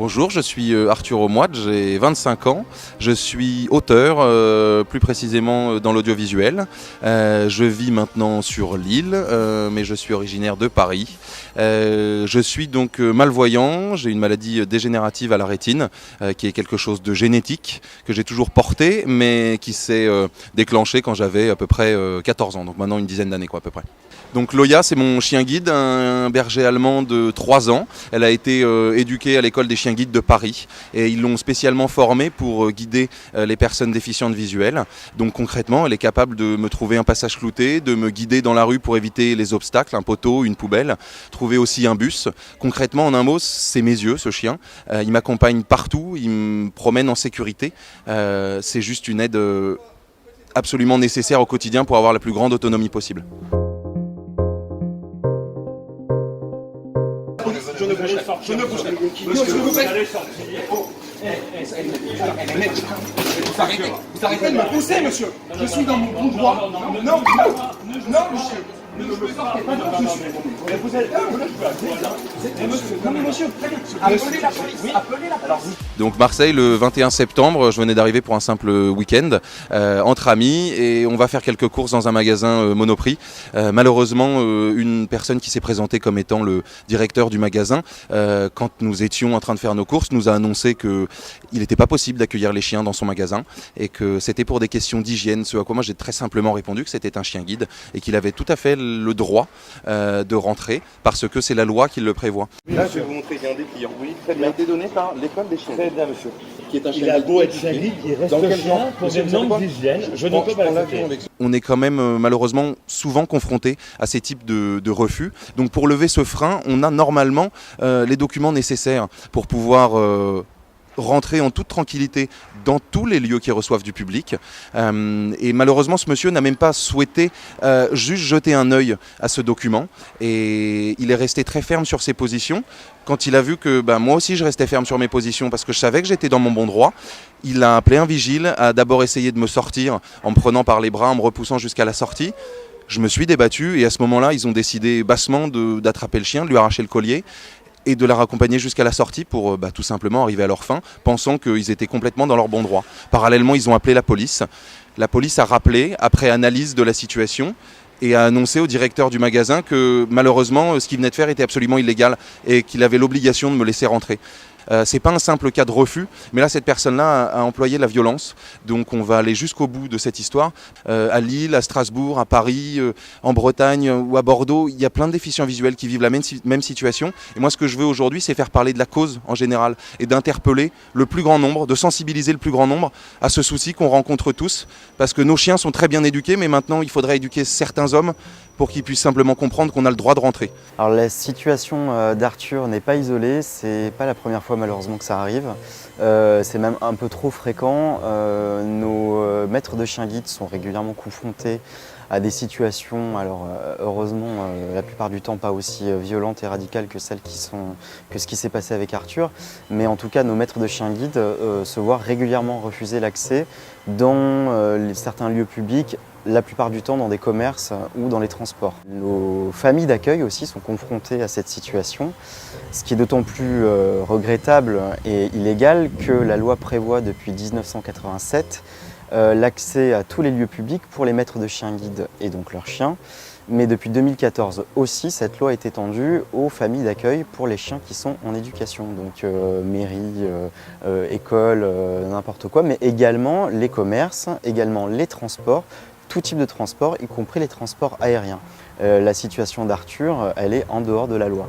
Bonjour, je suis Arthur Aumoide, j'ai 25 ans. Je suis auteur, plus précisément dans l'audiovisuel. Je vis maintenant sur Lille, mais je suis originaire de Paris. Je suis donc malvoyant, j'ai une maladie dégénérative à la rétine, qui est quelque chose de génétique, que j'ai toujours porté, mais qui s'est déclenché quand j'avais à peu près 14 ans, donc maintenant une dizaine d'années à peu près. Donc Loya, c'est mon chien guide, un berger allemand de 3 ans. Elle a été éduquée à l'école des chiens guides de Paris et ils l'ont spécialement formée pour guider les personnes déficientes visuelles. Donc concrètement, elle est capable de me trouver un passage clouté, de me guider dans la rue pour éviter les obstacles, un poteau, une poubelle, trouver aussi un bus. Concrètement, en un mot, c'est mes yeux, ce chien. Il m'accompagne partout, il me promène en sécurité. C'est juste une aide absolument nécessaire au quotidien pour avoir la plus grande autonomie possible. Je ne bouge pas. Monsieur, vous arrêtez de me pousser, monsieur. Je suis dans mon bon droit. Non, monsieur. Ne me sortez pas de là, monsieur. Vous êtes monsieur. Appelez la police. Appelez la police. Donc Marseille, le 21 septembre, je venais d'arriver pour un simple week-end entre amis et on va faire quelques courses dans un magasin Monoprix. Malheureusement, une personne qui s'est présentée comme étant le directeur du magasin, quand nous étions en train de faire nos courses, nous a annoncé qu'il n'était pas possible d'accueillir les chiens dans son magasin et que c'était pour des questions d'hygiène, ce à quoi moi j'ai très simplement répondu que c'était un chien guide et qu'il avait tout à fait le droit de rentrer parce que c'est la loi qui le prévoit. Là, je vais vous montrer un des clients. Oui, très bien. Il a été donné par l'école des chiens. Très bien, monsieur. Qui est un chien Il a beau être chien guide, il reste chien pour des normes d'hygiène. Je ne peux pas l'accepter. On est quand même malheureusement souvent confronté à ces types de refus. Donc pour lever ce frein, on a normalement les documents nécessaires pour pouvoir rentrer en toute tranquillité dans tous les lieux qui reçoivent du public. Et malheureusement, ce monsieur n'a même pas souhaité juste jeter un œil à ce document. Et il est resté très ferme sur ses positions. Quand il a vu que moi aussi je restais ferme sur mes positions parce que je savais que j'étais dans mon bon droit, il a appelé un vigile, a d'abord essayé de me sortir en me prenant par les bras, en me repoussant jusqu'à la sortie. Je me suis débattu et à ce moment-là, ils ont décidé bassement d'attraper le chien, de lui arracher le collier et de la raccompagner jusqu'à la sortie pour tout simplement arriver à leur fin, pensant qu'ils étaient complètement dans leur bon droit. Parallèlement, ils ont appelé la police. La police a rappelé, après analyse de la situation, et a annoncé au directeur du magasin que malheureusement, ce qu'il venait de faire était absolument illégal et qu'il avait l'obligation de me laisser rentrer. C'est pas un simple cas de refus, mais là cette personne-là a employé la violence, donc on va aller jusqu'au bout de cette histoire. À Lille, à Strasbourg, à Paris, en Bretagne ou à Bordeaux, il y a plein de déficients visuels qui vivent la même situation. Et moi ce que je veux aujourd'hui, c'est faire parler de la cause en général et d'interpeller le plus grand nombre, de sensibiliser le plus grand nombre à ce souci qu'on rencontre tous, parce que nos chiens sont très bien éduqués, mais maintenant il faudrait éduquer certains hommes pour qu'ils puissent simplement comprendre qu'on a le droit de rentrer. Alors la situation d'Arthur n'est pas isolée, c'est pas la première fois malheureusement que ça arrive, c'est même un peu trop fréquent. Nos maîtres de chiens guides sont régulièrement confrontés à des situations, alors heureusement la plupart du temps pas aussi violentes et radicales que ce qui s'est passé avec Arthur, mais en tout cas nos maîtres de chiens guides se voient régulièrement refuser l'accès dans certains lieux publics, la plupart du temps dans des commerces ou dans les transports. Nos familles d'accueil aussi sont confrontées à cette situation, ce qui est d'autant plus regrettable et illégal que la loi prévoit depuis 1987 l'accès à tous les lieux publics pour les maîtres de chiens guides et donc leurs chiens. Mais depuis 2014 aussi, cette loi est étendue aux familles d'accueil pour les chiens qui sont en éducation, donc mairie, école, n'importe quoi, mais également les commerces, également les transports, tout type de transport, y compris les transports aériens. La situation d'Arthur, elle est en dehors de la loi.